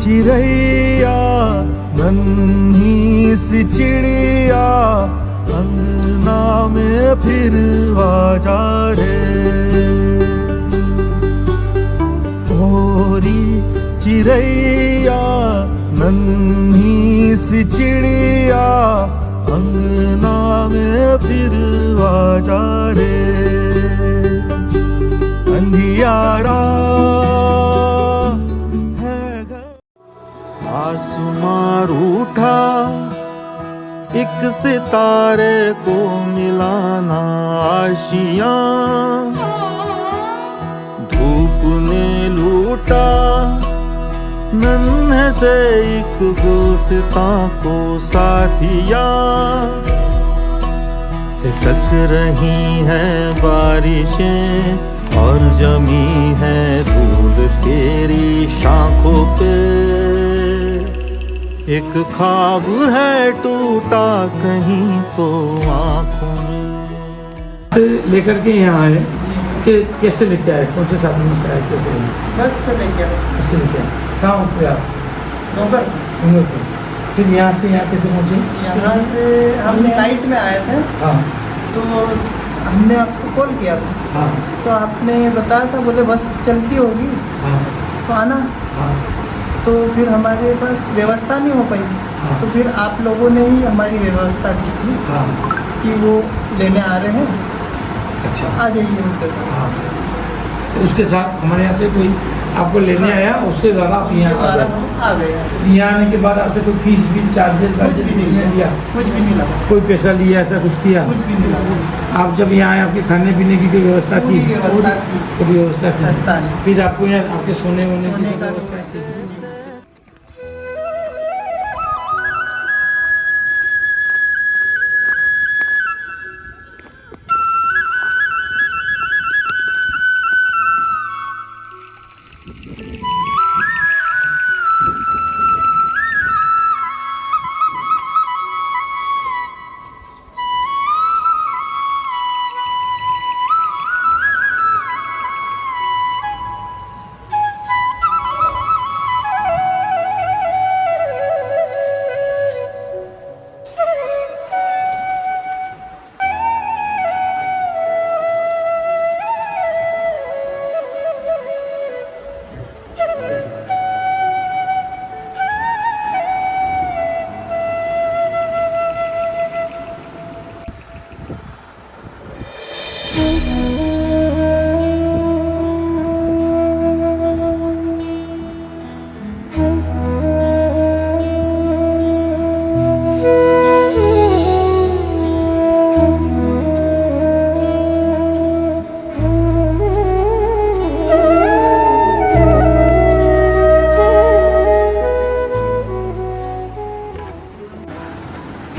चिड़ैया नन्ही सी चिड़िया अंगना में फिर आजा रे। भोरी चिड़ैया नन्ही सी चिड़िया अंगना में फिर आजा रे। अंधियारा आसमां रूठा एक सितारे को मिलाना आशियां। धूप ने लूटा नन्हे से एक गुलसिता को साथिया। सिसक रही हैं बारिशें और जमी है धूल तेरी शाखों पे। एक ख्वाब है टूटा कहीं तो आँखों में। लेकर के यहाँ आए कि कैसे लेके आए, कौन से साधन में से आए, कैसे आए? बस से लेके आए। कैसे लेके आए? कहाँ उतरे आप? डोंगर। फिर यहाँ से यहाँ कैसे पहुँचे? यहाँ से हम नाइट में आए थे। हाँ। तो हमने आपको कॉल किया था। हाँ। तो आपने बताया था, बोले बस चलती होगी हाँ। तो आना। हाँ। तो फिर हमारे पास व्यवस्था नहीं हो पाई। हाँ। तो फिर आप लोगों ने ही हमारी व्यवस्था की थी। हाँ। कि वो लेने आ रहे हैं, अच्छा, आ जाइए उनके साथ। हाँ। तो उसके साथ हमारे यहाँ से कोई आपको लेने आया, उसके द्वारा आप यहाँ आ गए। आ गए। यहाँ आने के बाद आपसे कोई फीस चार्जेस कुछ भी नहीं लिया? कुछ भी नहीं लगा। कोई पैसा लिया, ऐसा कुछ किया? कुछ भी नहीं लगा। आप जब यहाँ आए आपके खाने पीने की कोई व्यवस्था की? पूरी व्यवस्था की। पूरी व्यवस्था की। सस्ता है। फिर आपको यहाँ आपके सोने वोने की सोने का व्यवस्था की?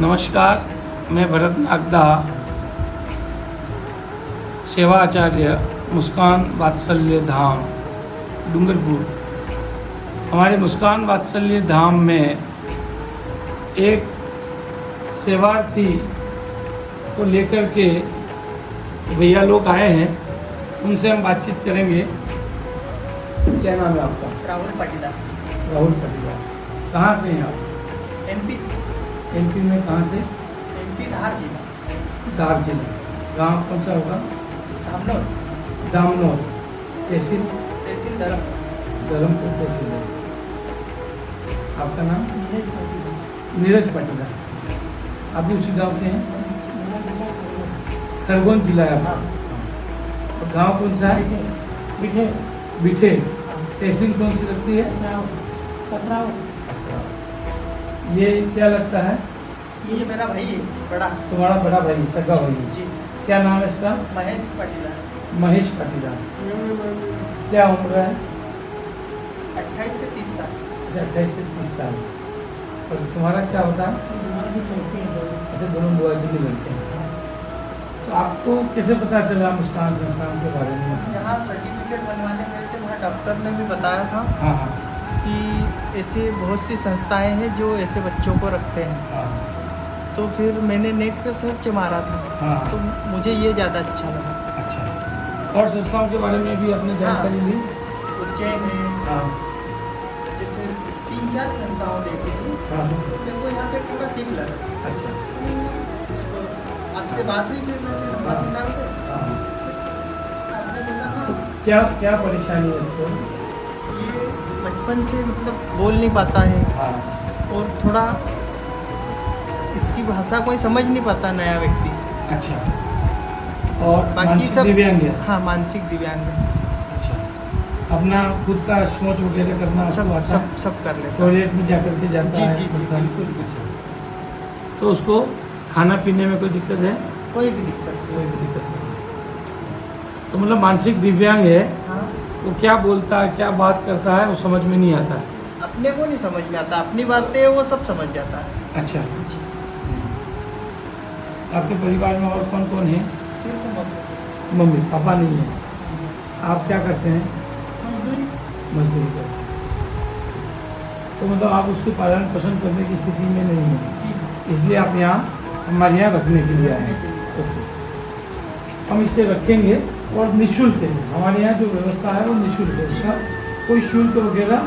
नमस्कार, मैं भरत नागदा, सेवा आचार्य, मुस्कान वात्सल्य धाम, डूंगरपुर। हमारे मुस्कान वात्सल्य धाम में एक सेवार्थी को लेकर के भैया लोग आए हैं, उनसे हम बातचीत करेंगे। क्या नाम है आपका? राहुल पाटीदार। राहुल पाटीदार। कहाँ से हैं आप? एमपी से। एमपी में कहाँ से? एमपी धार जिला। धार जिला। गाँव कौन सा होगा? धामनौर। दामनौर। तहसील? तहसील धर्मपुर। धर्मपुर तहसील है। आपका नाम? नीरज पाटीदार। आप भी उसी गाँव के हैं? खरगोन जिला है आपका। और गाँव कौन सा है? बिठे। बिठे। तहसील कौन सी लगती है? कसराव। ये क्या लगता है? ये मेरा भाई है, बड़ा। तुम्हारा बड़ा भाई, सगा भाई। जी। क्या नाम है इसका? महेश पाटीदार। महेश पाटीदार। क्या उम्र है? 28 से 30 साल। अच्छा, 28 से 30 साल। और तुम्हारा क्या होता है? अच्छा, दोनों बुआ जी के लड़के हैं। तो आपको कैसे पता चला मुस्कान संस्थान के बारे में? जहाँ सर्टिफिकेट बनवाने गए थे वहाँ डॉक्टर ने भी बताया था हाँ हाँ कि ऐसे बहुत सी संस्थाएं हैं जो ऐसे बच्चों को रखते हैं। हाँ। तो फिर मैंने नेट पे सर्च मारा था। हाँ। तो मुझे ये ज़्यादा अच्छा लगा। अच्छा, और संस्थाओं के बारे में भी आपने जानकारी ली? उज्जैन है, हाँ। जैसे चार संस्थाओं देखी थी, हाँ मेरे को यहाँ पे पूरा ठीक लगा। अच्छा उसको आपसे बात हुई, फिर मैंने नंबर निकाल के हाँ। आपने बोला हाँ, क्या क्या परेशानी है इसको? ये बचपन से मतलब बोल नहीं पाता है हाँ और थोड़ा इसकी भाषा कोई समझ नहीं पाता नया व्यक्ति। अच्छा, और बाकी मानसिक सब दिव्यांग है? हाँ, मानसिक दिव्यांग है। अच्छा, अपना खुद का शौच वगैरह करना सब उसको आता है? सब सब कर लेता है। टॉयलेट में जा करके जाता जी, है? जी, जी, करता है? बिल्कुल। अच्छा, तो उसको खाना पीने में कोई दिक्कत है? कोई भी दिक्कत कोई नहीं। भी दिक्कत नहीं। तो मतलब मानसिक दिव्यांग है, हाँ, वो क्या बोलता है, क्या बात करता है, वो समझ में नहीं आता। अपने को नहीं समझ में आता, अपनी बातें वो सब समझ जाता है। अच्छा, आपके परिवार में और कौन कौन है? सिर्फ मम्मी पापा नहीं है। आप क्या करते हैं? मजदूरी। मजदूरी करते हैं। तो मतलब आप उसके पालन पोषण करने की स्थिति में नहीं है, जी, इसलिए आप यहाँ हमारे यहाँ रखने के लिए आए हैं। ओके, हम इसे रखेंगे और निःशुल्क है। हमारे यहाँ जो व्यवस्था है वो निःशुल्क है, उसका कोई शुल्क वगैरह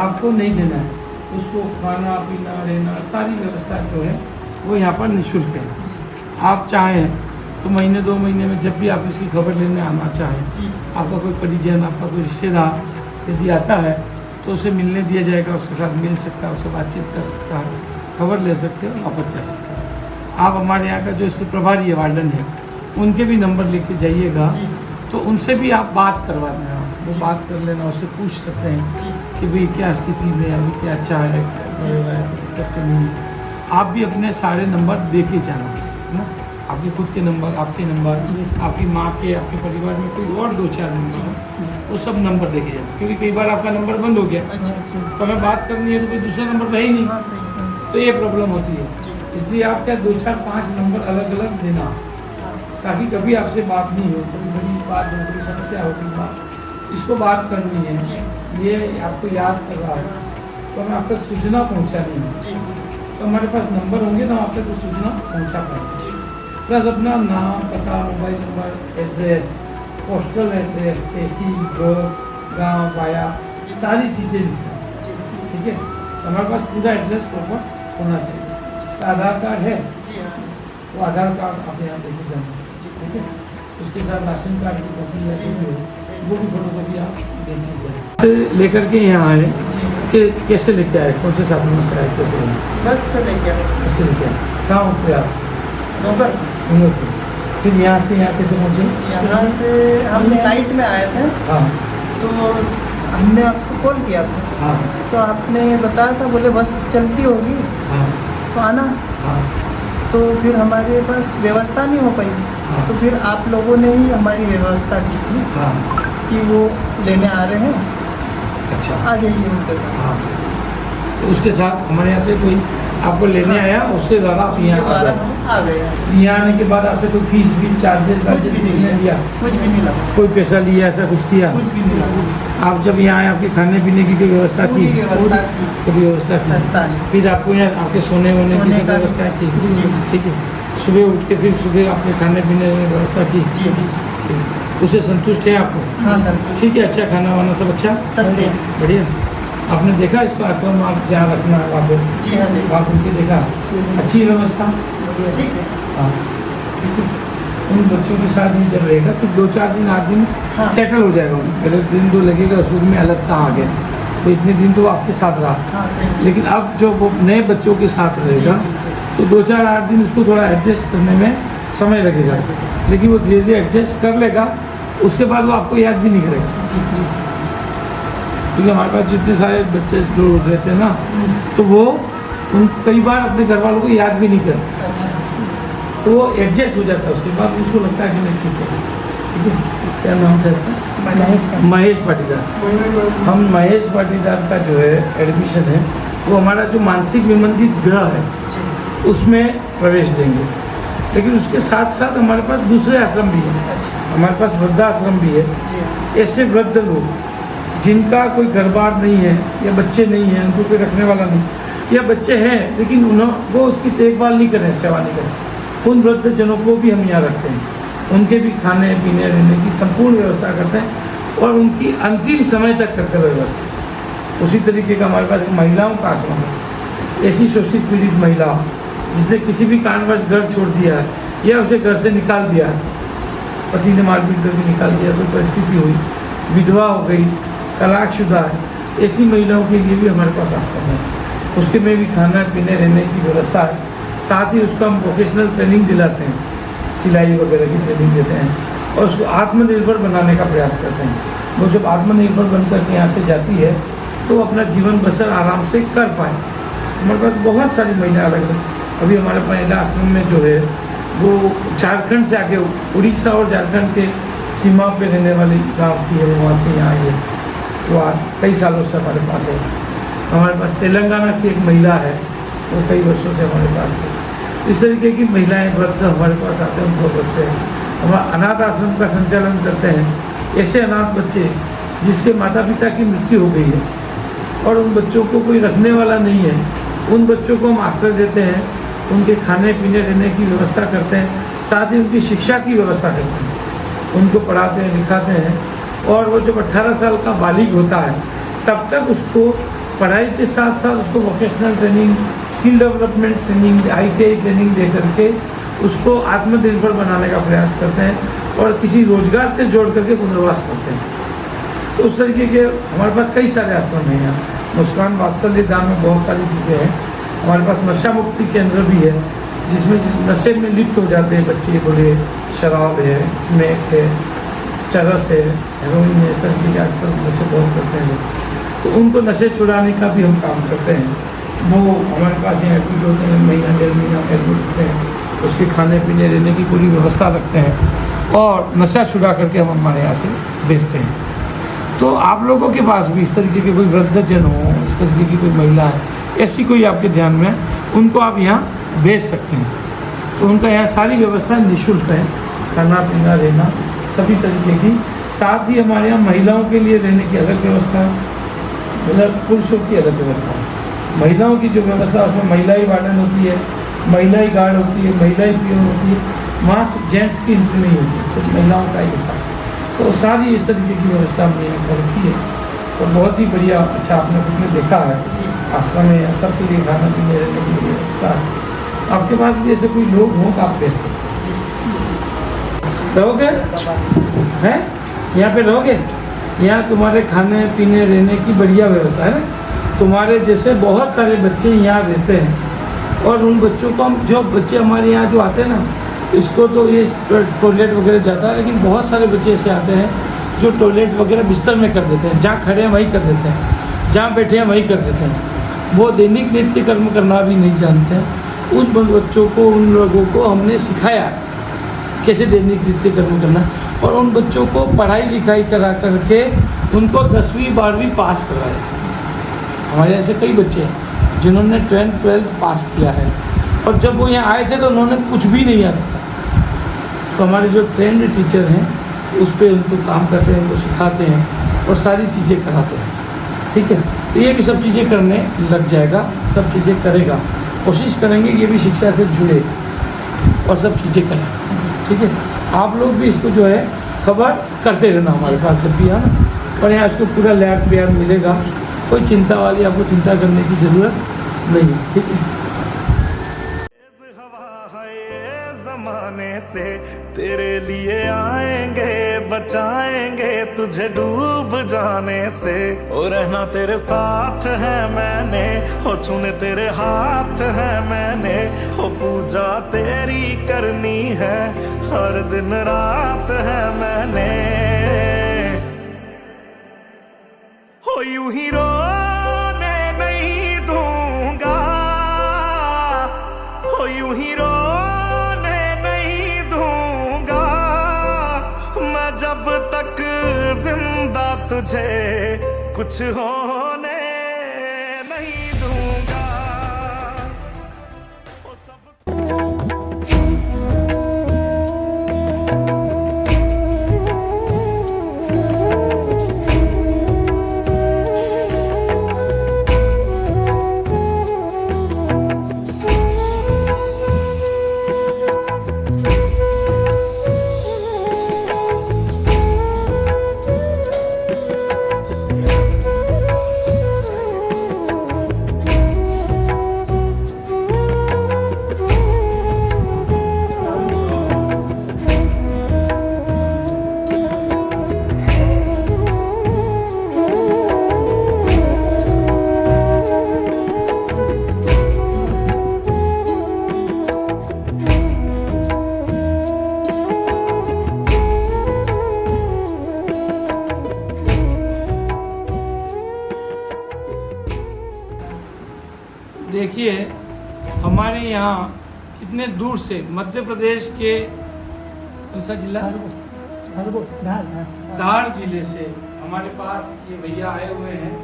आपको नहीं देना है। उसको खाना पीना रहना सारी व्यवस्था जो है वो यहाँ पर निःशुल्क है। आप चाहें तो महीने 2 महीने में जब भी आप इसकी खबर लेने आना चाहें, जी, आपका कोई परिजन, आपका कोई रिश्तेदार यदि आता है तो उसे मिलने दिया जाएगा, उसके साथ मिल सकता है, उससे बातचीत कर सकता है, खबर ले सकते हो, वापस जा सकते हैं। आप हमारे यहाँ का जो इसके प्रभारी है, वार्डन है, उनके भी नंबर लेके जाइएगा, जी, तो उनसे भी आप बात करवा देना, वो जी। बात कर लेना, उससे पूछ सकते हैं जी, कि भाई क्या स्थिति में है, अभी क्या अच्छा है, क्या हो रहा है, दिक्कत तो नहीं है। आप भी अपने सारे नंबर दे के जाना, है ना, आपके खुद के नंबर, आपके नंबर, आपकी माँ के, आपके परिवार में कोई और 2-4 नंबर हो, वो सब नंबर दे के जाना, क्योंकि कई बार आपका नंबर बंद हो गया, अच्छा, अच्छा। तो हमें बात करनी है तो कोई दूसरा नंबर रहे ही नहीं, हाँ, सही है। तो ये प्रॉब्लम होती है। जी, इसलिए आप क्या 2-4-5 नंबर अलग अलग देना, हाँ, ताकि कभी आपसे बात नहीं हो, कभी बड़ी बात हो, कोई समस्या हो, कोई बात इसको बात करनी है, जी, ये आपको याद कर रहा है, तो हमें आप तक सूचना पहुँचानी है, जी, तो हमारे पास नंबर होंगे ना, आप तक वो सूचना पहुँचा पाएंगे। प्लस अपना नाम, पता, mobile number, address, postal address, तहसील, ब्लॉक, गांव, वाया, सारी चीज़ें लिखना, जी, ठीक है। तो हमारे पास पूरा एड्रेस प्रॉपर होना चाहिए। इसका आधार कार्ड है, जी, हाँ, वो आधार कार्ड आप यहाँ लेके जाना, ठीक है। उसके साथ राशन कार्ड की कॉपी या जो भी हो, वो भी फोटोकॉपी आप लेके जाए। से लेकर के यहाँ आए जी। कि कैसे लेके आए, कौन से साधन से आए, कैसे आए, बस से लेके आए। कैसे लेके आए, कहाँ उतरे आप? दोपहर उन्होंने फिर यहाँ से यहाँ कैसे पहुँचे? यहाँ से हम नाइट में आए थे, हाँ तो हमने आपको कॉल किया था, हाँ तो आपने बताया था, बोले बस चलती होगी हाँ तो आना। हाँ तो फिर हमारे पास व्यवस्था नहीं हो पाई, हाँ। तो फिर आप लोगों ने ही हमारी व्यवस्था की थी हाँ। कि वो लेने आ रहे हैं, अच्छा, आ जाइए उनके साथ। हाँ। तो उसके साथ हमारे यहाँ से कोई आपको लेने आया, उसके द्वारा आप उनके यहाँ आ द्वारा गए। हम आ गए। यहाँ आने के बाद आपसे कोई फीस चार्जेस कुछ भी किसी नहीं ने लिया? कुछ भी नहीं लगा, कोई पैसा लिया, ऐसा कुछ किया? कुछ भी नहीं लगा। आप जब यहाँ आए आपके खाने पीने की कोई व्यवस्था की? पूरी व्यवस्था की। पूरी व्यवस्था की। संस्था ने। फिर आपको यहाँ आपके सोने वोने की सोने सब का भी। व्यवस्था की? जी। ठीक है। सुबह उठ के फिर सुबह आपके खाने पीने की व्यवस्था की? जी, ठीक। उससे संतुष्ट है आपको? हाँ संतोष, ठीक है, अच्छा खाना वाना सब अच्छा? सब ठीक। बढ़िया। आपने देखा इसको आश्रम आप जहाँ रखना है वहाँ पे? जी हाँ, देखा। वहाँ उनके देखा अच्छी व्यवस्था? ठीक है। हाँ, ठीक है। उन बच्चों के साथ ही चल रहेगा, फिर 2-4 दिन 8 दिन हाँ। सेटल हो जाएगा। पहले दिन तो लगेगा शुरू में अलग कहाँ आ गया, तो इतने दिन तो वो आपके साथ रहा, हाँ सही। लेकिन अब जो वो नए बच्चों के साथ रहेगा तो 2-4-8 दिन उसको थोड़ा एडजस्ट करने में समय लगेगा, लेकिन वो धीरे धीरे एडजस्ट कर लेगा। उसके बाद वो आपको याद भी नहीं करेगा, जी, जी, क्योंकि हमारे पास जितने सारे बच्चे जो रहते हैं ना, तो वो उन कई बार अपने घर वालों को याद भी नहीं करते, अच्छा। तो वो एडजस्ट हो जाता है। उसके बाद उसको लगता है कि नहीं ठीक है, ठीक है। क्या नाम था इसका? महेश पाटीदार। हम महेश पाटीदार का जो है एडमिशन है, वो हमारा जो मानसिक विमंदित ग्रह है उसमें प्रवेश देंगे, लेकिन उसके साथ साथ हमारे पास दूसरे आश्रम भी हैं। अच्छा, हमारे पास वृद्धाश्रम भी है। जी, ऐसे वृद्ध लोग जिनका कोई घर बार नहीं है या बच्चे नहीं हैं, उनको कोई रखने वाला नहीं, या बच्चे हैं लेकिन वो उसकी देखभाल नहीं करें, सेवा नहीं करें, उन वृद्ध जनों को भी हम यहाँ रखते हैं। उनके भी खाने पीने रहने की संपूर्ण व्यवस्था करते हैं और उनकी अंतिम समय तक करते हुए व्यवस्था। उसी तरीके का हमारे पास एक महिलाओं का आश्रम है। ऐसी शोषित पीड़ित महिला जिसने किसी भी कारणवश घर छोड़ दिया है या उसे घर से निकाल दिया है, पति ने मारपीट करके निकाल दिया, कोई परिस्थिति हुई, विधवा हो गई, तलाकशुदा है, ऐसी महिलाओं के लिए भी हमारे पास आश्रम है। उसके में भी खाना पीने रहने की व्यवस्था है। साथ ही उसको हम वोकेशनल ट्रेनिंग दिलाते हैं, सिलाई वगैरह की ट्रेनिंग देते हैं और उसको आत्मनिर्भर बनाने का प्रयास करते हैं। वो जब आत्मनिर्भर बनकर के यहाँ से जाती है तो अपना जीवन बसर आराम से कर पाए। हमारे पास बहुत सारी महिलाएं अलग अलग, अभी हमारे महिला आश्रम में जो है वो झारखंड से आके, उड़ीसा और झारखंड के सीमा पे रहने वाली गाँव की है, वहाँ से यहाँ आई है, वो कई सालों से हमारे पास है। हमारे पास तेलंगाना की एक महिला है, वो कई वर्षों से हमारे पास है। इस तरीके की महिलाएं वृद्ध हमारे पास आते हैं, उनको करते हैं। हमारा अनाथ आश्रम का संचालन करते हैं। ऐसे अनाथ बच्चे जिसके माता पिता की मृत्यु हो गई है और उन बच्चों को कोई रखने वाला नहीं है, उन बच्चों को हम आश्रय देते हैं, उनके खाने पीने रहने की व्यवस्था करते हैं, साथ ही उनकी शिक्षा की व्यवस्था करते हैं, उनको पढ़ाते हैं, लिखाते हैं। और वो जब 18 साल का बालिग होता है तब तक उसको पढ़ाई के साथ साथ उसको vocational training, skill development training, ITI training दे करके उसको आत्मनिर्भर बनाने का प्रयास करते हैं और किसी रोजगार से जोड़ करके पुनर्वास करते हैं। तो उस तरीके के हमारे पास कई सारे आश्रम हैं। यहाँ मुस्कान वात्सल्य धाम में बहुत सारी चीज़ें हैं। हमारे पास नशा मुक्ति केंद्र भी है, जिसमें नशे में लिप्त हो जाते हैं बच्चे, बोले शराब है, स्मैक है, चरस है, हेरोइन है, इस तरह की आजकल नशे बहुत करते हैं लोग। तो उनको नशे छुड़ाने का भी हम काम करते हैं। वो हमारे पास यहाँ एडमिट होते हैं, महीना 1.5 महीना एडमिट होते हैं, उसके खाने पीने रहने की पूरी व्यवस्था रखते हैं और नशा छुड़ा करके हम हमारे यहाँ से बेचते हैं। तो आप लोगों के पास भी इस तरीके के कोई वृद्धजन हो, इस तरीके की कोई महिला है, ऐसी कोई आपके ध्यान में, उनको आप यहाँ भेज सकते हैं। तो उनका यहाँ सारी व्यवस्था निःशुल्क है, खाना पीना रहना सभी तरीके की। साथ ही हमारे यहाँ महिलाओं के लिए रहने की अलग व्यवस्था है, मतलब पुरुषों की अलग व्यवस्था है। महिलाओं की जो व्यवस्था है उसमें महिला ही वार्डन होती है, महिला ही गार्ड होती है, महिला ही पियोन होती है। वहाँ जेंट्स की एंट्री नहीं होती, सिर्फ महिलाओं का ही होता है। तो सारी इस तरीके की व्यवस्था हमने यहाँ पर रखी है और बहुत ही बढ़िया, अच्छा आपने खुद में देखा है आश्रम में सबके लिए खाना पीने रहने की व्यवस्था है। आपके पास भी ऐसे कोई लोग हों तो आप भेज सकते हैं। रहोगे हैं यहाँ पे, रहोगे यहाँ, तुम्हारे खाने पीने रहने की बढ़िया व्यवस्था है ना। तुम्हारे जैसे बहुत सारे बच्चे यहाँ रहते हैं और उन बच्चों को हम, जो बच्चे हमारे यहाँ जो आते हैं ना, इसको तो ये टॉयलेट वगैरह जाता है, लेकिन बहुत सारे बच्चे ऐसे आते हैं जो टॉयलेट वगैरह बिस्तर में कर देते हैं, जहाँ खड़े हैं वहीं कर देते हैं, जहाँ बैठे हैं वहीं कर देते हैं। वो दैनिक नित्य कर्म करना भी नहीं जानते हैं। उस बच्चों को, उन लोगों को हमने सिखाया कैसे दैनिक नित्य कर्म करना, और उन बच्चों को पढ़ाई लिखाई करा करके उनको 10वीं 12वीं पास करवाया। हमारे ऐसे कई बच्चे हैं जिन्होंने 10th 12th पास किया है और जब वो यहाँ आए थे तो उन्होंने कुछ भी नहीं आता था। तो हमारे जो ट्रेंड टीचर हैं उस पर उनको काम करते हैं, उनको सिखाते हैं और सारी चीज़ें कराते हैं। ठीक है, तो ये भी सब चीज़ें करने लग जाएगा, सब चीज़ें करेगा, कोशिश करेंगे ये भी शिक्षा से जुड़े और सब चीज़ें करें। ठीक है, आप लोग भी इसको जो है खबर करते रहना हमारे पास जब भी है ना, और यहाँ इसको पूरा लैब प्यार मिलेगा, कोई चिंता वाली आपको चिंता करने की ज़रूरत नहीं है। ठीक है, जमाने से तेरे लिए आएंगे, बचाएंगे तुझे डूब जाने से। ओ रहना तेरे साथ है मैंने, हो छूने तेरे हाथ है मैंने, हो पूजा तेरी करनी है हर दिन रात है मैंने। हो यूं ही रोने नहीं दूंगा, हो यूं ही रोने नहीं दूंगा, मैं जब तक जिंदा तुझे कुछ होने नहीं दूंगा। ओ सब देखिए हमारे यहाँ कितने दूर से मध्य प्रदेश के कौन सा जिला, धार जिले से हमारे पास ये भैया आए हुए हैं।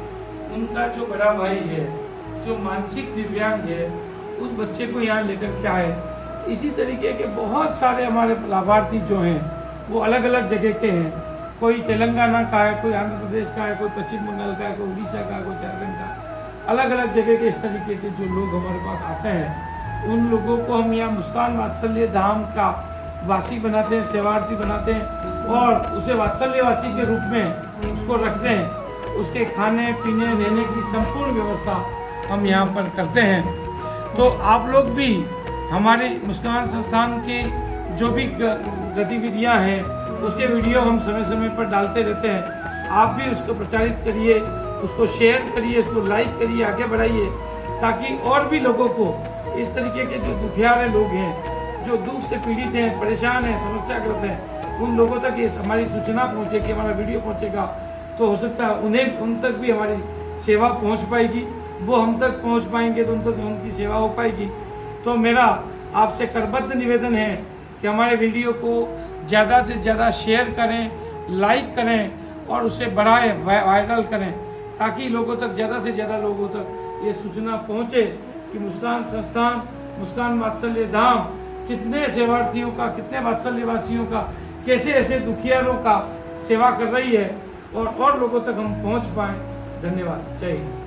उनका जो बड़ा भाई है जो मानसिक दिव्यांग है, उस बच्चे को यहाँ लेकर के आए। इसी तरीके के बहुत सारे हमारे लाभार्थी जो हैं वो अलग अलग जगह के हैं। कोई तेलंगाना का है, कोई आंध्र प्रदेश का है, कोई पश्चिम बंगाल का है, कोई उड़ीसा का, कोई झारखंड का। अलग अलग जगह के इस तरीके के जो लोग हमारे पास आते हैं, उन लोगों को हम यहाँ मुस्कान वात्सल्य धाम का वासी बनाते हैं, सेवार्थी बनाते हैं और उसे वात्सल्यवासी के रूप में उसको रखते हैं। उसके खाने पीने रहने की संपूर्ण व्यवस्था हम यहाँ पर करते हैं। तो आप लोग भी हमारे मुस्कान संस्थान की जो भी गतिविधियाँ हैं उसके वीडियो हम समय समय पर डालते रहते हैं। आप भी उसको प्रचारित करिए, उसको शेयर करिए, उसको लाइक करिए, आगे बढ़ाइए, ताकि और भी लोगों को इस तरीके के जो दुखियारे लोग हैं, जो दुख से पीड़ित हैं, परेशान हैं, समस्याग्रस्त हैं, उन लोगों तक ये हमारी सूचना पहुँचेगी, हमारा वीडियो पहुँचेगा तो हो सकता है उन्हें उन तक भी हमारी सेवा पहुँच पाएगी। वो हम तक पहुँच पाएंगे तो उन तक उनकी सेवा हो पाएगी। तो मेरा आपसे करबद्ध निवेदन है कि हमारे वीडियो को ज़्यादा से ज़्यादा शेयर करें, लाइक करें और उसे बढ़ाएं, वायरल करें, ताकि लोगों तक, ज़्यादा से ज़्यादा लोगों तक ये सूचना पहुँचे कि मुस्कान संस्थान, मुस्कान वात्सल्य धाम कितने सेवार्थियों का, कितने वात्सल्यवासियों का, कैसे ऐसे दुखियारों का सेवा कर रही है और लोगों तक हम पहुँच पाएँ। धन्यवाद। जय हिंद।